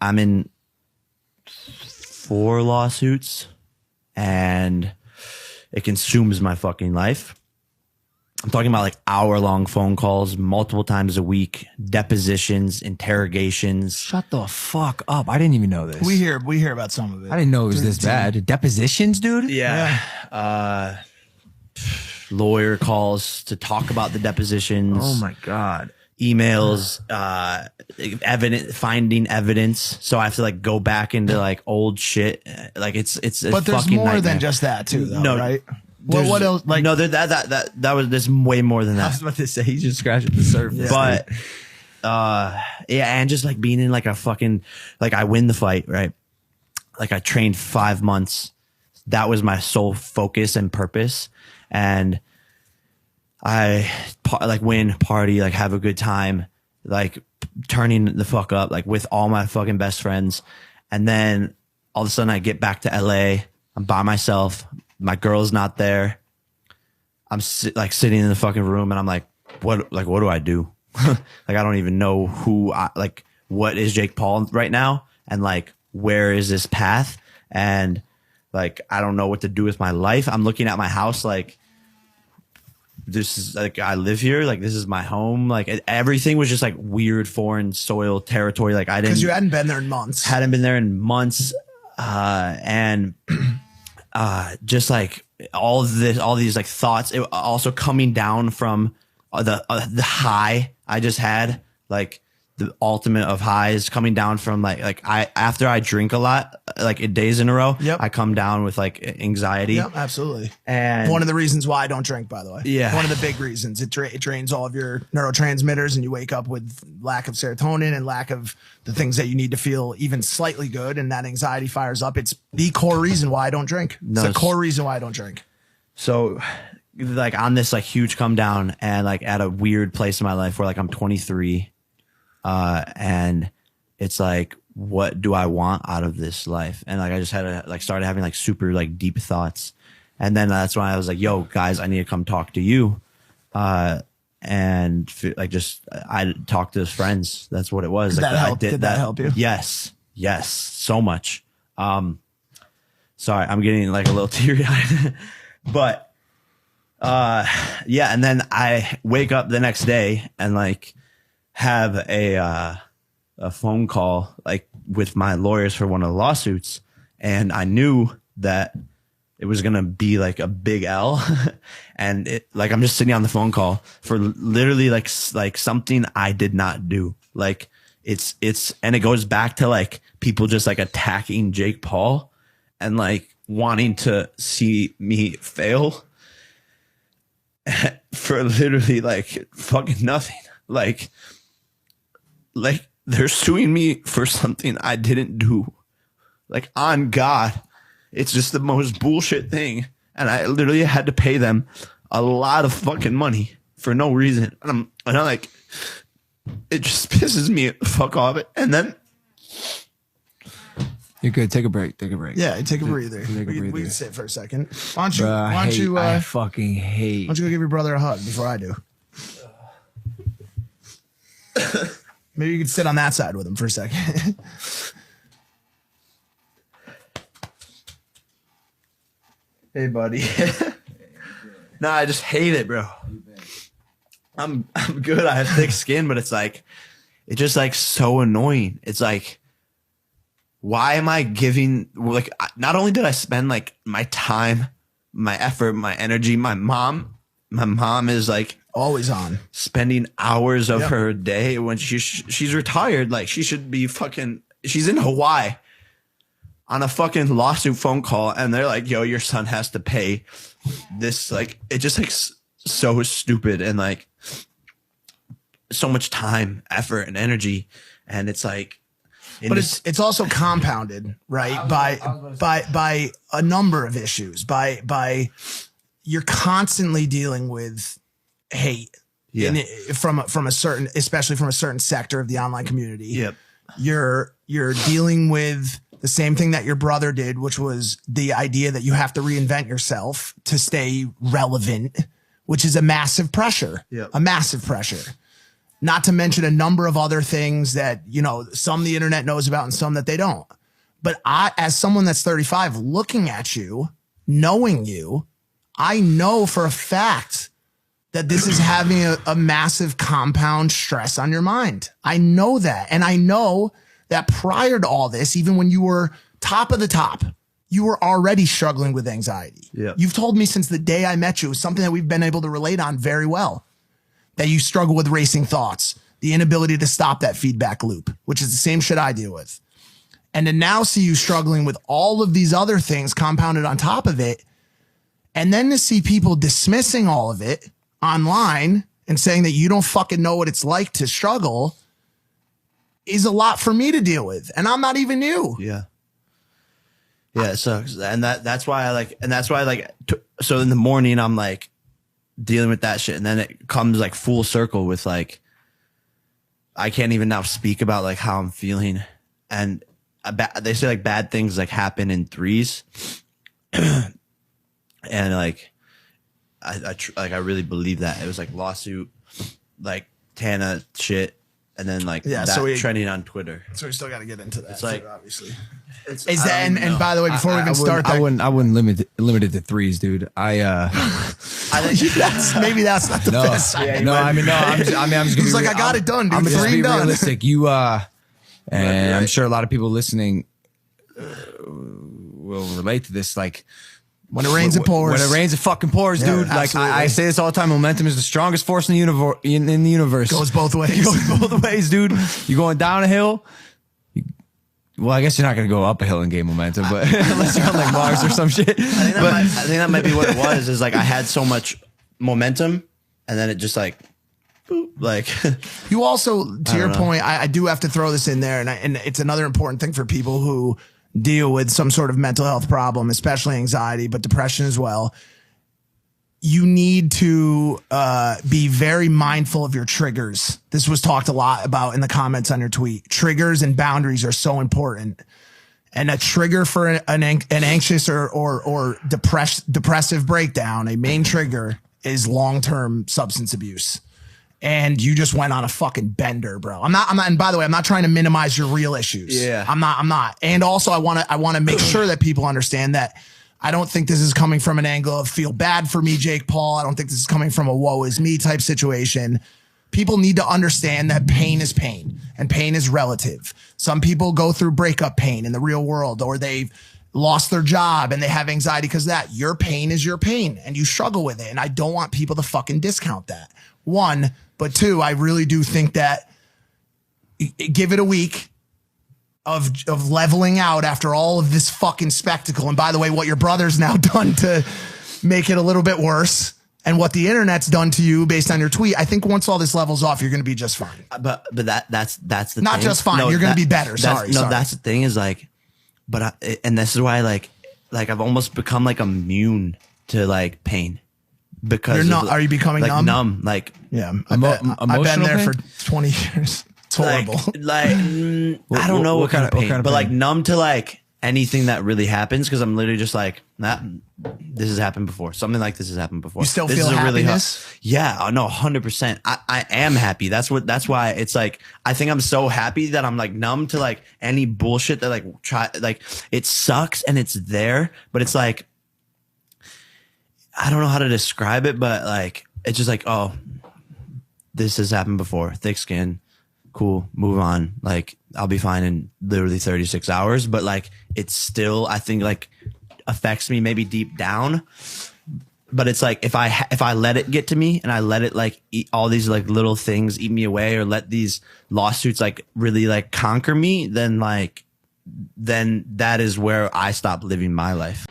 I'm in 4 lawsuits and it consumes my fucking life. I'm talking about like hour-long phone calls multiple times a week, depositions, interrogations. Shut the fuck up. I didn't even know this. We hear about some of it. I didn't know it was this bad. Depositions, dude? Yeah. Lawyer calls to talk about the depositions. Oh my God. Emails, finding evidence. So I have to like go back into like old shit. Like it's a but there's fucking more nightmare. than just that too, though, No, right? What else? Like, no, that was there's way more than I that. was about to say, he's just scratching the surface. But yeah, and just like being in like a fucking, like I win the fight, right? Like I trained 5 months. That was my sole focus and purpose. And I like win, party, like have a good time, like turning the fuck up, like with all my fucking best friends. And then all of a sudden I get back to LA. I'm by myself. My girl's not there. I'm like sitting in the fucking room and I'm like, what do I do? Like, I don't even know what is Jake Paul right now? And like, where is this path? And like, I don't know what to do with my life. I'm looking at my house like, this is like, I live here. Like, this is my home. Like, everything was just like weird foreign soil territory. Like, I didn't. because you hadn't been there in months. Hadn't been there in months. And just like all these like thoughts, it also coming down from the high I just had, like the ultimate of highs, coming down from like after I drink a lot, like days in a row, Yep. I come down with like anxiety. Yep, absolutely. And one of the reasons why I don't drink, by the way. Yeah. One of the big reasons. It drains all of your neurotransmitters and you wake up with lack of serotonin and lack of the things that you need to feel even slightly good, and that anxiety fires up. It's the core reason why I don't drink. It's the core reason why I don't drink. So like on this like huge come down and like at a weird place in my life where like I'm 23, and it's like, what do I want out of this life? And like I just had to like started having like super like deep thoughts. And then that's when I was like, yo guys, I need to come talk to you. And like just I talked to his friends. That's what it was. Did like, that help? Did that help you? Yes, so much. Sorry, I'm getting like a little teary eyed. But yeah, and then I wake up the next day and like have a phone call like with my lawyers for one of the lawsuits, and I knew that it was gonna be like a big L. And it like I'm just sitting on the phone call for literally like something I did not do. Like it's and it goes back to like people just like attacking Jake Paul and like wanting to see me fail for literally like fucking nothing. Like they're suing me for something I didn't do. Like, on God, it's just the most bullshit thing. And I literally had to pay them a lot of fucking money for no reason. And I'm like, it just pisses me the fuck off. And then You're good. Take a break. Take a break. Yeah, take a breather. We can sit for a second. Why don't you I fucking hate. why don't you go give your brother a hug before I do? Maybe you could sit on that side with him for a second. Hey, buddy. No, I just hate it, bro. I'm good. I have thick skin, but it's like, it's just like so annoying. It's like, why am I giving, like, not only did I spend like my time, my effort, my energy, my mom is like always on spending hours of her day when she's retired. Like, she should be fucking, she's in Hawaii on a fucking lawsuit phone call, and they're like, yo, your son has to pay this. Like, it just like so stupid, and like so much time, effort, and energy. And it's like, but it's also compounded, right? By a number of issues, by you're constantly dealing with hate from a certain, especially from a certain sector of the online community. Yep. You're dealing with the same thing that your brother did, which was the idea that you have to reinvent yourself to stay relevant, which is a massive pressure. Yep. A massive pressure. not to mention a number of other things that, you know, some the internet knows about and some that they don't. But I, as someone that's 35, looking at you, knowing you, I know for a fact that this is having a massive compound stress on your mind. I know that. And I know that prior to all this, even when you were top of the top, you were already struggling with anxiety. Yeah. You've told me since the day I met you, something that we've been able to relate on very well, that you struggle with racing thoughts, the inability to stop that feedback loop, which is the same shit I deal with. And to now see you struggling with all of these other things compounded on top of it, and then to see people dismissing all of it online and saying that you don't fucking know what it's like to struggle is a lot for me to deal with. And I'm not even you. Yeah. Yeah, it sucks. And that's why I like, and that's why I like, so in the morning I'm like dealing with that shit. And then it comes like full circle with like, I can't even now speak about like how I'm feeling. And they say like bad things like happen in threes. And like, I really believe that. It was like lawsuit, like Tana shit. And then like trending on Twitter. So we still got to get into that. It's like, too, obviously. Is that, and by the way, before we even start, I wouldn't limit it to threes, dude. I think maybe that's not the best. I'm just gonna He's like, I got it done, dude. I'm just be done. realistic. And I'm sure a lot of people listening will relate to this. Like, when it rains, it pours. When it rains, it fucking pours, dude. Like I say this all the time. Momentum is the strongest force in the universe. Goes both ways. It goes both ways, dude. You're going down a hill. Well, I guess you're not going to go up a hill and gain momentum, but unless you're on like Mars or some shit. I think that might be what it was. Is like I had so much momentum, and then it just like, boop, like. You also, to your point, I do have to throw this in there, and it's another important thing for people who deal with some sort of mental health problem, especially anxiety, but depression as well. You need to be very mindful of your triggers. This was talked a lot about in the comments on your tweet. Triggers and boundaries are so important. And a trigger for an anxious or depressive breakdown, a main trigger is long-term substance abuse. And you just went on a fucking bender, bro. I'm not, and by the way, I'm not trying to minimize your real issues. Yeah. I'm not. And also I want to make sure that people understand that I don't think this is coming from an angle of feel bad for me, Jake Paul. I don't think this is coming from a woe is me type situation. People need to understand that pain is pain and pain is relative. Some people go through breakup pain in the real world, or they've lost their job and they have anxiety because of that. Your pain is your pain and you struggle with it. And I don't want people to fucking discount that. One, but two, I really do think that give it a week of leveling out after all of this fucking spectacle. And by the way, what your brother's now done to make it a little bit worse, and what the internet's done to you based on your tweet, I think once all this levels off, you're going to be just fine. But that's the not thing. just fine. No, you're going to be better. Sorry. That's the thing is like, and this is why like I've almost become like immune to like pain. Because you're not, are you becoming like numb? Like, yeah, I've been there for 20 years. It's horrible. I don't know what kind of pain, but like numb to like anything that really happens. Cause I'm literally just like, this has happened before. Something like this has happened before. You still this feel is happiness? Yeah, no, 100%. I am happy. That's why it's like, I think I'm so happy that I'm like numb to like any bullshit that like it sucks and it's there, but it's like, I don't know how to describe it, but like, it's just like, oh, this has happened before. Thick skin. Cool. Move on. Like, I'll be fine in literally 36 hours, but like, it's still, I think like affects me maybe deep down, but it's like, if I let it get to me and I let it like eat all these like little things eat me away, or let these lawsuits like really like conquer me, then that is where I stop living my life.